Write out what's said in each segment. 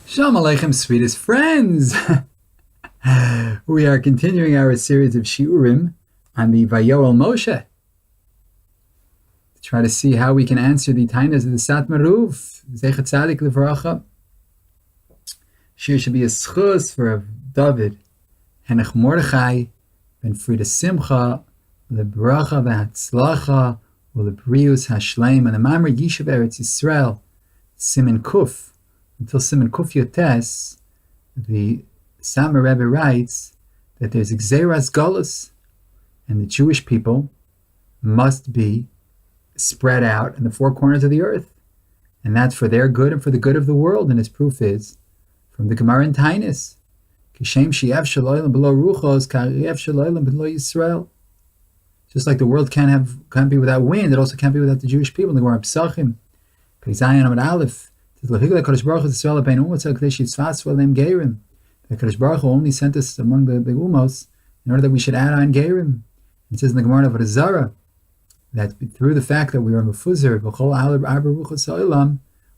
Shalom Aleichem, sweetest friends! We are continuing our series of shiurim on the Vayoel Moshe to try to see how we can answer the tainas of the Sat Maruv, Zechat Tzadik Livracha. Shir should be a schus for David, Henech Mordechai, Ben Frida Simcha, Lebracha V'Hatzlacha, Ulebrius Hashleim, and the Mamre Yishuv Eretz Yisrael, Siman Kuf. Until Siman Kuf Yotes, the Samer Rebbe writes that there's Gzeras Golus, and the Jewish people must be spread out in the four corners of the earth. And that's for their good and for the good of the world. And his proof is from the Gemara in Tainis. Kishem She'ev Shaloylam Below Ruchos, Ka'ev Shaloylam Below Yisrael. Just like the world can't be without wind, it also can't be without the Jewish people. The Gemara Psachim, Peizayin Amad Aleph. The Kodesh Baruch Hu only sent us among the Umos in order that we should add on Gerim. It says in the Gemara of Zara that through the fact that we are Mefuzir,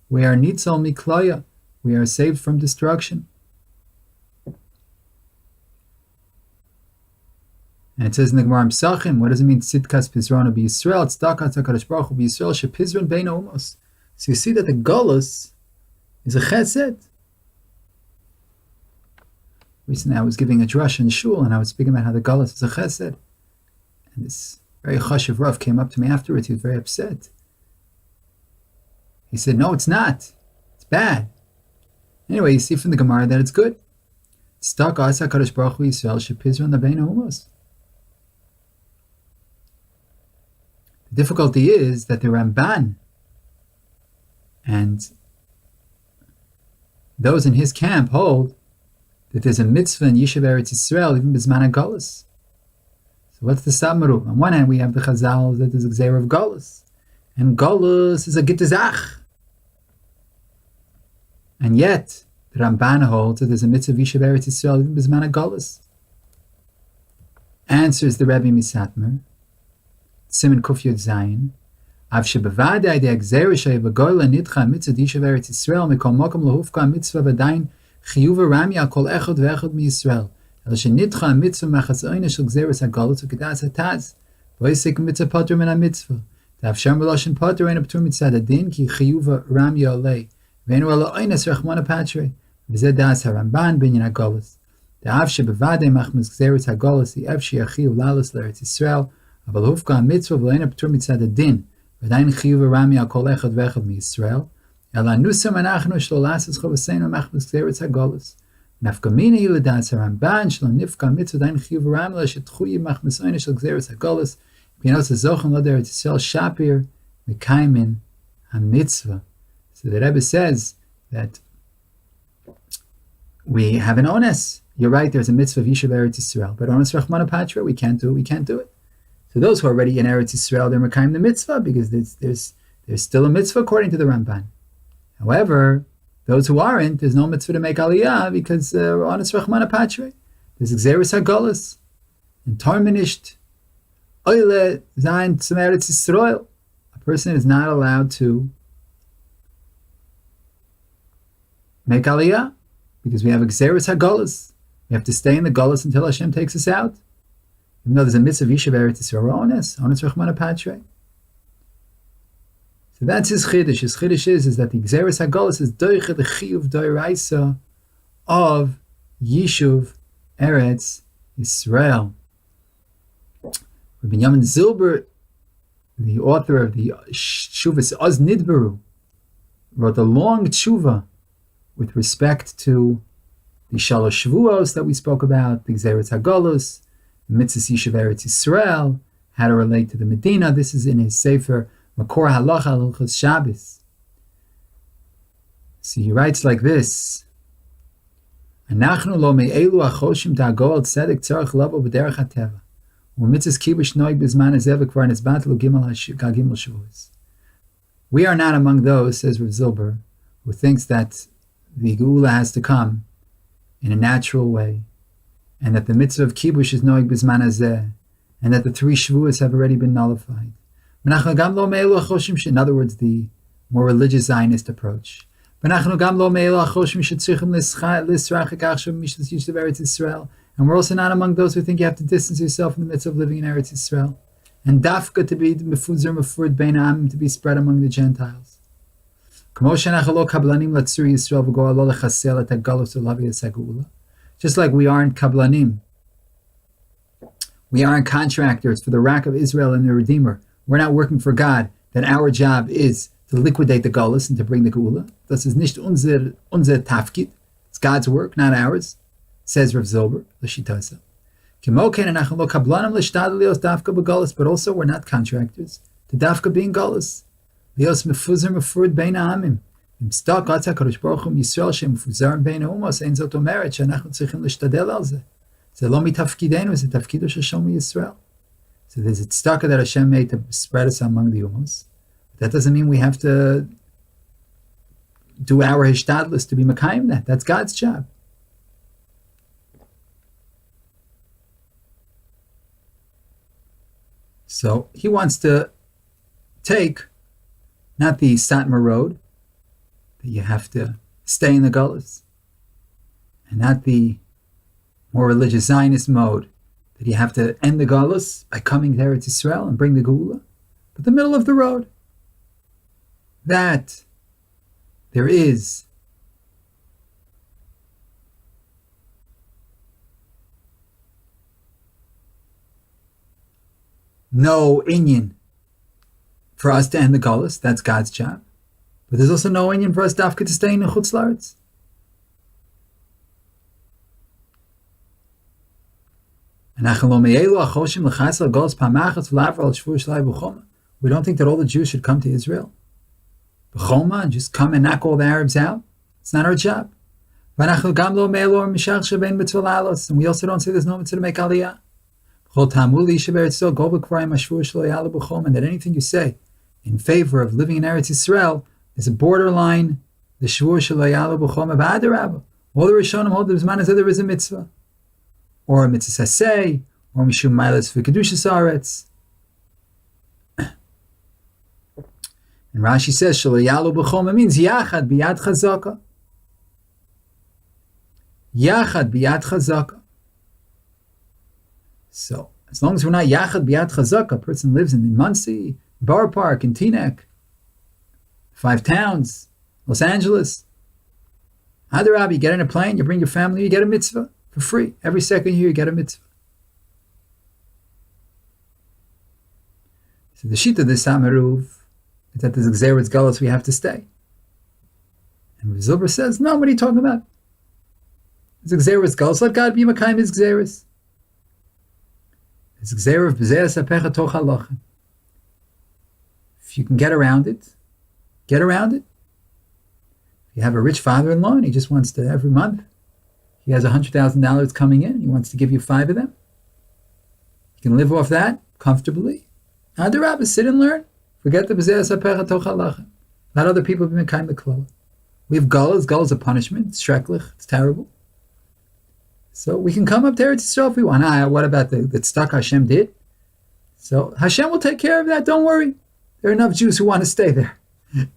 we are Nitzal Miklaya, we are saved from destruction. And it says in the Gemara Psachim, what does it mean? Tzidkas Pizrona B'Yisrael, Tzdakas HaKadosh Baruch Hu B'Yisrael, Shepizron Bein Umos. So you see that the Golus is a chesed. Recently I was giving a drush in shul and I was speaking about how the Golus is a chesed. And this very chashiv Rav came up to me afterwards. He was very upset. He said, no, it's not. It's bad. Anyway, you see from the Gemara that it's good. The difficulty is that the Ramban and those in his camp hold that there's a mitzvah in Yishuv Eretz Yisrael, even Bizman HaGolus. So what's the Samaru? On one hand, we have the Chazal that there's a Gzeir of Golus. And Golus is a Gittazach. And yet, the Ramban holds that there's a mitzvah of Yishuv Eretz Yisrael, even Bizman HaGolus. Answers the Rebbe Misatmer, Siman Kuf Yud Zayin, Av shebevadai de agzera she'vagoyla nidcha mitzvah d'Yishuv Eretz Yisrael mikol mokom lahufka mitzvah v'dayin chiyuv rami al kol echad ve'echad miYisrael el shenidcha mitzvah machas shel gzeras hagolus u'kedas hataz v'yisik mitzvah poter min hamitzvah ta'avsham v'loshen poter ein aptur mitzad adin ki chiyuv rami olei v'enu ala oynes rachmana patre v'zeh das haramban binyan hagolus ta'av shebevadai machmas gzeras hagolus the she'achiu lalos l'Eretz Yisrael aval hufka mitzvah v'lein aptur mitzad adin v'dayin chiyuv rami al kol echad ve'echad miYisrael ela nusam anachnu shlo lasas chovaseinu machmas gzeras hagolus nafka mina yiladas haramban shlo nifka mitzvah dayin chiyuv rami la shetchuyi machmas oyne shel gzeras hagolus pinos hazochen lo d'Eretz Yisrael shapir mekaymin ha-mitzvah. So the Rebbe says that we have an onus. You're right, there's a mitzvah of Yishuv Eretz Yisrael, but onus rachmana patra, we can't do it. So those who are already in Eretz Yisrael, they're mekayim the mitzvah because there's still a mitzvah according to the Ramban. However, those who aren't, there's no mitzvah to make aliyah because honest rachmana patre. There's gzeras hagolus and tarmanisht oile zayin tzem Eretz Yisrael. A person is not allowed to make aliyah because we have gzeras hagolus. We have to stay in the golus until Hashem takes us out. Even though there's a mitzvah of Yishuv Eretz Yisrael, we're honest rachmana patre. So that's his chiddush. His chiddush is that the Gzeras HaGolus is doicha the chiyuv doiraisa of Yishuv Eretz Yisrael. Rabbi Yamin Zilber, the author of the Shuvas Oz Nidberu, wrote a long tshuva with respect to the Shalosh Shavuos that we spoke about, the Gzeras HaGolus, Mitzvah Yishuv Eretz Yisrael, how to relate to the Medina. This is in his Sefer Makor Halacha Hilchos Shabbos. So he writes like this: Anachnu lo me'elu achoshim ta'go al tzedek tzarich lavo b'derech hateva u'mitzvahs kibush noig b'zman hazeh v'kvar nisbat lo gimel shavuos. We are not among those, says Rav Zilber, who thinks that the Geula has to come in a natural way, and that the mitzvah of kibush is noig b'zman hazeh, and that the three shavuos have already been nullified. In other words, the more religious Zionist approach. ואנחנו גם לא מאלו החושבים שצריכים להשתרחק עכשיו משלוש ישב בארץ ישראל. And we're also not among those who think you have to distance yourself in the midst of living in Eretz Yisrael. And dafka to be mefuzar mefurd bein ha'amim, to be spread among the Gentiles. Just like we aren't kablanim, we aren't contractors for the rack of Israel and the Redeemer. We're not working for God. Then our job is to liquidate the galus and to bring the geula. Das ist nicht unser tafkid. It's God's work, not ours, says Rav Zilber, l'shitasa. But also we're not contractors to dafka being galus. Lios mefuzar mefurd bein ha'amim. אם סתק רצה הקדוש ברוך הוא מישראל שמפוזרים בין האומות, אין זאת אומרת שאנחנו צריכים להשתדל על זה. זה לא מתפקידנו, זה תפקידו של שלום ישראל. So there's a tzedakah that Hashem made to spread us among the umos. That doesn't mean we have to do our hishtadlus to be makayim that. That's God's job. So he wants to take not the Satmar road, that you have to stay in the gullahs, and not the more religious Zionist mode, that you have to end the gullahs by coming to Eretz Yisrael and bring the geula, but the middle of the road. That there is no inyan for us to end the gullahs, that's God's job. But there's also no inyan for us dafka to stay in the Chutz La'aretz. We don't think that all the Jews should come to Israel. B'choma, and just come and knock all the Arabs out. It's not our job. And we also don't say there's no mitzvah to make aliyah. And that anything you say in favor of living in Eretz Yisrael is a borderline, the shvur shelo b'choma b'adarabah. All the Rishonim hold that there is a mitzvah, or a mitzvah saseh, or mishum mailas v'kedushas haaretz. And Rashi says shelo yalu b'choma means yachad biyad chazaka. Yachad biyad chazaka. So as long as we're not yachad biyad chazaka, a person lives in Monsey, Borough Park, in Teaneck, 5 towns, Los Angeles. Adarab, you get in a plane, you bring your family, you get a mitzvah for free. Every second year you get a mitzvah. So the shita of this Samaruv is that there's Xeretz Galus, we have to stay. And Rav Zilber says, no, what are you talking about? It's Xeretz Galus, let God be Makayim his Xeretz. It's Xeretz B'zeres Apecha Toch Halacha. If you can get around it, get around it. If you have a rich father-in-law and he just wants to, every month, he has $100,000 coming in, he wants to give you 5 of them. You can live off that comfortably. Adarabah, sit and learn. Forget the b'zeres hapecha toch halacha. Let other people be mekayim the klala. We have gullahs. Gullahs are punishment. It's shreklich. It's terrible. So we can come up to Eretz Yisrael if we want. What about the tzedakah Hashem did? So Hashem will take care of that. Don't worry. There are enough Jews who want to stay there.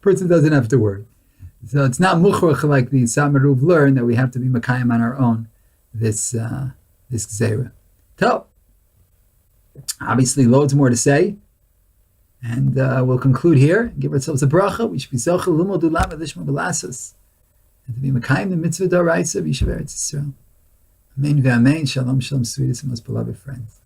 Person doesn't have to worry. So it's not mukhrach like the Samaruv learned that we have to be Makayim on our own. This Gzeira. So obviously loads more to say. And we'll conclude here. Give ourselves a bracha. We should be zochel l'mod ulam v'lishma b'lassos. And to be Makayim the mitzvah d'oraisa v'yishav Eretz Yisrael. Amen v'amen. Shalom, shalom, sweetest and most beloved friends.